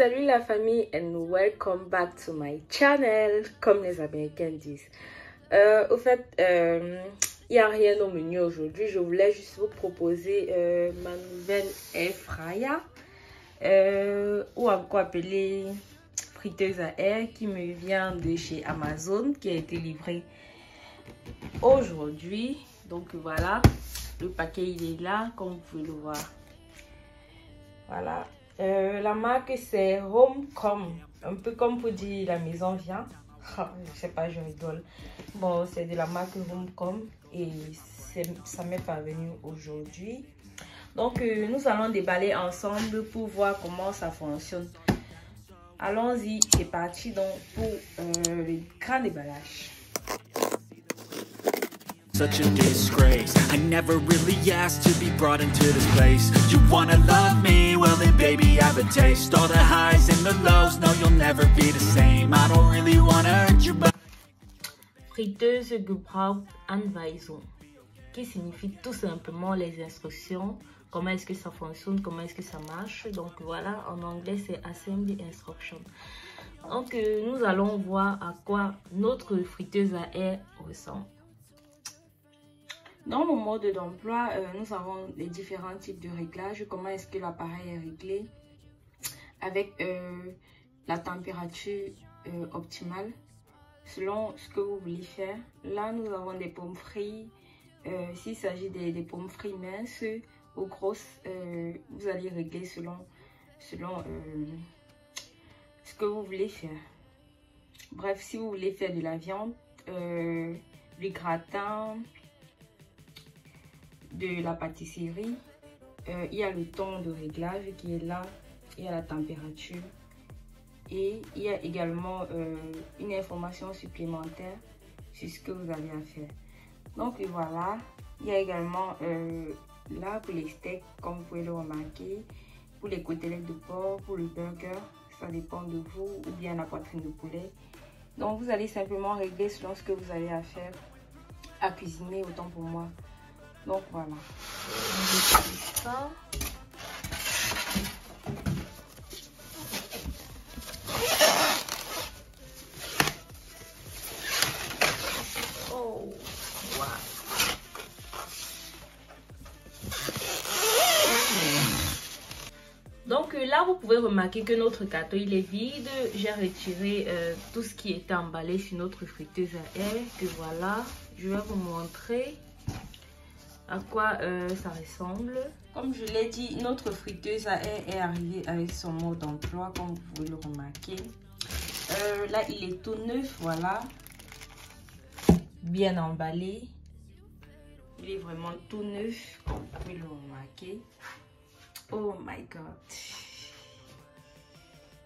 Salut la famille and welcome back to my channel, comme les Américains disent. Au fait, il n'y a rien au menu aujourd'hui. Je voulais juste vous proposer ma nouvelle air fryer ou encore appelée friteuse à air qui me vient de chez Amazon, qui a été livrée aujourd'hui. Donc voilà, le paquet il est là comme vous pouvez le voir. Voilà. La marque c'est Homecom, un peu comme pour dire la maison vient. Je sais pas, je rigole. Bon, c'est de la marque Homecom et ça m'est parvenu aujourd'hui. Donc nous allons déballer ensemble pour voir comment ça fonctionne. Allons-y, c'est parti donc pour le grand déballage. Such a disgrace. I never really asked to be brought into this place. You wanna love me? Well then baby I have a taste. All the highs and the lows, no you'll never be the same. I don't really wanna hurt you but... Friteuse Gebrauchsanweisung, qui signifie tout simplement les instructions, comment est-ce que ça fonctionne, comment est-ce que ça marche. Donc voilà, en anglais c'est Assembly Instruction. Donc nous allons voir à quoi notre friteuse à air ressemble. Dans le mode d'emploi, nous avons les différents types de réglages. Comment est-ce que l'appareil est réglé avec la température optimale selon ce que vous voulez faire. Là, nous avons des pommes frites. S'il s'agit des pommes frites minces ou grosses, vous allez régler selon ce que vous voulez faire. Bref, si vous voulez faire de la viande, du gratin, de la pâtisserie, il y a le ton de réglage qui est là, il y a la température et il y a également une information supplémentaire sur ce que vous avez à faire. Donc voilà, il y a également là pour les steaks, comme vous pouvez le remarquer, pour les côtelettes de porc, pour le burger, ça dépend de vous, ou bien la poitrine de poulet. Donc vous allez simplement régler selon ce que vous avez à faire, à cuisiner, autant pour moi. Donc voilà, on utilise ça. Oh, wow. Donc là, vous pouvez remarquer que notre carton il est vide. J'ai retiré tout ce qui était emballé sur notre friteuse à air. Que voilà, je vais vous montrer à quoi ça ressemble. Comme je l'ai dit, notre friteuse à air est arrivée avec son mode d'emploi, comme vous pouvez le remarquer. Là, il est tout neuf, voilà. Bien emballé. Il est vraiment tout neuf, comme vous pouvez le remarquer. Oh my god.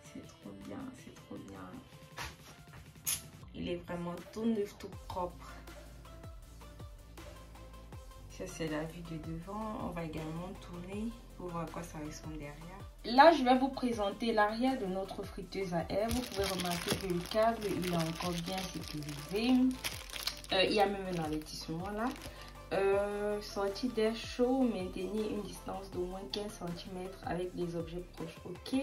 C'est trop bien, c'est trop bien. Il est vraiment tout neuf, tout propre. Ça c'est la vue de devant. On va également tourner pour voir à quoi ça ressemble derrière. Là je vais vous présenter l'arrière de notre friteuse à air. Vous pouvez remarquer que le câble il est encore bien sécurisé. Il y a même un avertissement là. Sortie d'air chaud, maintenir une distance d'au moins 15 cm avec des objets proches. Ok,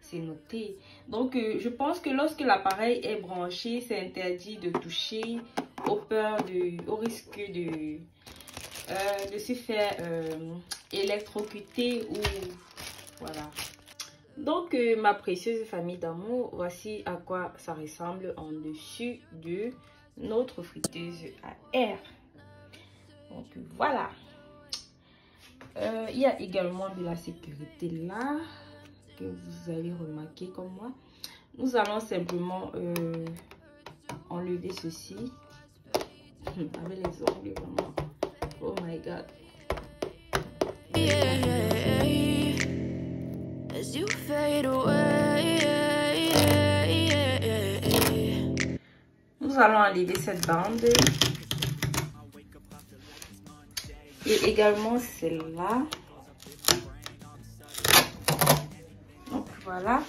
c'est noté. Donc je pense que lorsque l'appareil est branché, c'est interdit de toucher au risque de se faire électrocuter ou voilà. Donc ma précieuse famille d'amour, voici à quoi ça ressemble en dessus de notre friteuse à air. Donc voilà. Il y a également de la sécurité là que vous allez remarquer comme moi. Nous allons simplement enlever ceci avec les ongles vraiment. Oh my god. Nous allons enlever cette bande et également celle-là. Donc voilà.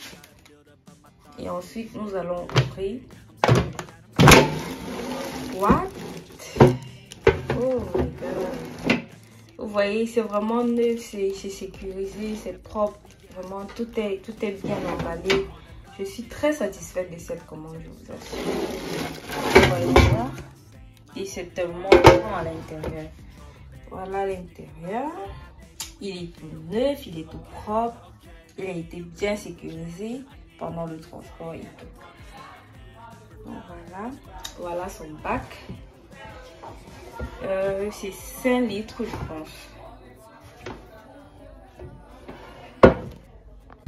Et ensuite nous allons ouvrir. What? Oh my god. Vous voyez, c'est vraiment neuf, c'est sécurisé, c'est propre. Vraiment, tout est bien emballé. Je suis très satisfaite de cette commande, je vous assure. Voilà. Et c'est tellement grand à l'intérieur. Voilà l'intérieur. Il est tout neuf, il est tout propre. Il a été bien sécurisé pendant le transport et tout. Donc voilà. Voilà son bac. C'est 5 litres, je pense.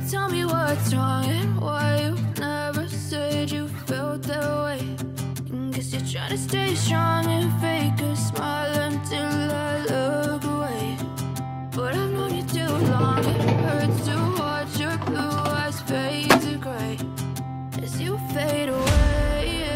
Tell me what's wrong and why you never said you felt that way. Guess you're trying to stay strong and fake a smile until I look away. But I've known you too long, it hurts to watch your blue eyes fade to gray as you fade away,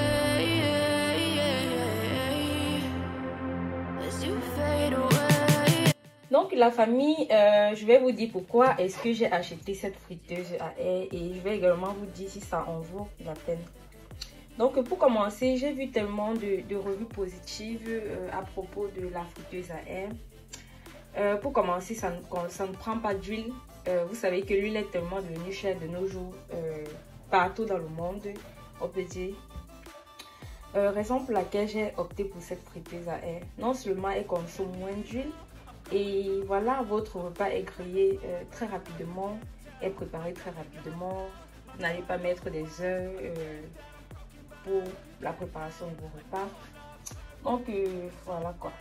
as you fade away. Donc la famille, je vais vous dire pourquoi est-ce que j'ai acheté cette friteuse à air et je vais également vous dire si ça en vaut la peine. Donc pour commencer, j'ai vu tellement de revues positives à propos de la friteuse à air. Pour commencer, ça ne prend pas d'huile. Vous savez que l'huile est tellement devenue chère de nos jours partout dans le monde, on peut dire. Raison pour laquelle j'ai opté pour cette friteuse à air. Non seulement elle consomme moins d'huile, et voilà, votre repas est grillé très rapidement, est préparé très rapidement. Vous n'allez pas mettre des heures pour la préparation de vos repas. Donc voilà quoi.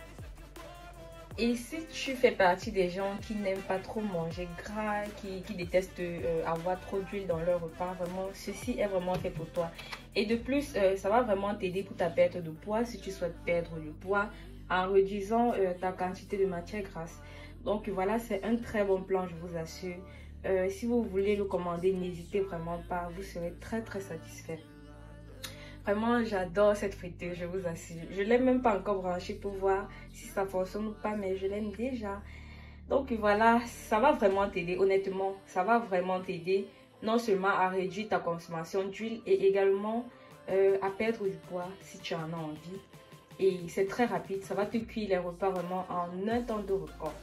Et si tu fais partie des gens qui n'aiment pas trop manger gras, qui détestent avoir trop d'huile dans leur repas, vraiment, ceci est vraiment fait pour toi. Et de plus, ça va vraiment t'aider pour ta perte de poids si tu souhaites perdre du poids en réduisant ta quantité de matière grasse. Donc voilà, c'est un très bon plan, je vous assure. Si vous voulez le commander, n'hésitez vraiment pas, vous serez très satisfait. Vraiment, j'adore cette friteuse, je vous assure. Je ne l'ai même pas encore branchée pour voir si ça fonctionne ou pas, mais je l'aime déjà. Donc voilà, ça va vraiment t'aider, honnêtement, ça va vraiment t'aider. Non seulement à réduire ta consommation d'huile et également à perdre du poids si tu en as envie. Et c'est très rapide, ça va te cuire les repas vraiment en un temps de record.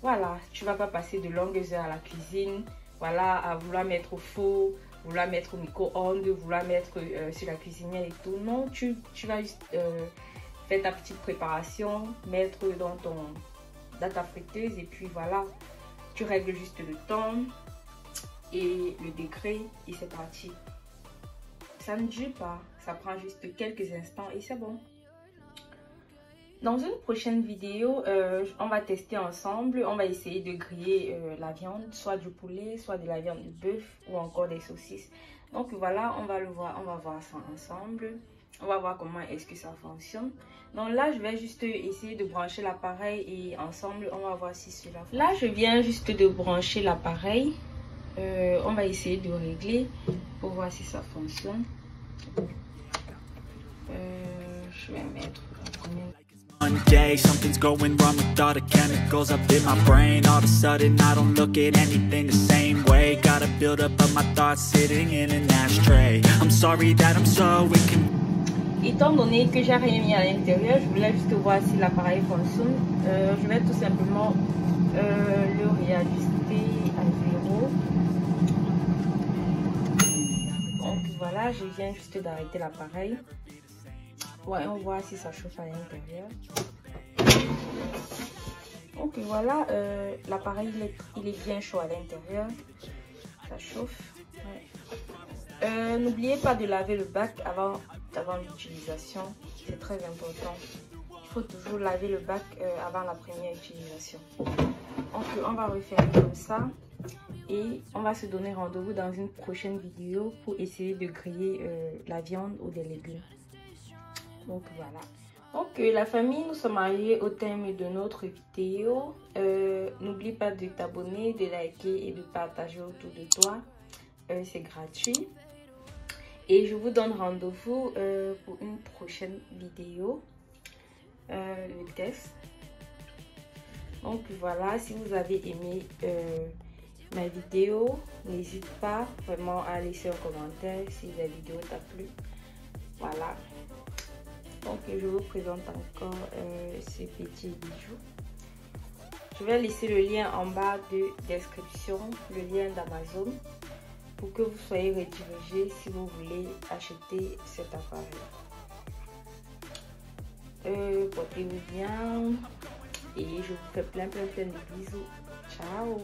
Voilà, tu vas pas passer de longues heures à la cuisine, voilà, à vouloir mettre au four, vouloir mettre au micro-ondes, vouloir mettre sur la cuisinière et tout. Non, tu vas juste faire ta petite préparation, mettre dans ta friteuse et puis voilà, tu règles juste le temps et le degré et c'est parti. Ça ne dure pas, ça prend juste quelques instants et c'est bon. Dans une prochaine vidéo, on va tester ensemble, on va essayer de griller la viande, soit du poulet, soit de la viande de bœuf ou encore des saucisses. Donc voilà, on va voir ça ensemble. On va voir comment est-ce que ça fonctionne. Donc là, je vais juste essayer de brancher l'appareil et ensemble, on va voir si cela fonctionne. Là, je viens juste de brancher l'appareil. On va essayer de régler pour voir si ça fonctionne. Je vais mettre combien. One day something's going wrong with all the chemicals up in my brain. All of a sudden I don't look at anything the same way. Got a build up of my thoughts sitting in an ashtray. I'm sorry that I'm so inconvenient. Étant donné que j'ai rien mis à l'intérieur, je voulais juste voir si l'appareil fonctionne. Je vais tout simplement le réajuster à 0. Donc voilà, je viens juste d'arrêter l'appareil. Ouais, on voit si ça chauffe à l'intérieur. Donc voilà, l'appareil il est bien chaud à l'intérieur. Ça chauffe. Ouais. N'oubliez pas de laver le bac avant l'utilisation. C'est très important. Il faut toujours laver le bac avant la première utilisation. Donc on va refaire comme ça. Et on va se donner rendez-vous dans une prochaine vidéo pour essayer de griller la viande ou des légumes. Donc voilà. Donc la famille, nous sommes arrivés au terme de notre vidéo. N'oublie pas de t'abonner, de liker et de partager autour de toi. C'est gratuit. Et je vous donne rendez-vous pour une prochaine vidéo. Le test. Donc voilà, si vous avez aimé ma vidéo, n'hésite pas vraiment à laisser un commentaire si la vidéo t'a plu. Voilà. Donc je vous présente encore ces petits bijoux. Je vais laisser le lien en bas de description, le lien d'Amazon, pour que vous soyez redirigé si vous voulez acheter cet appareil. Portez-vous bien et je vous fais plein de bisous. Ciao.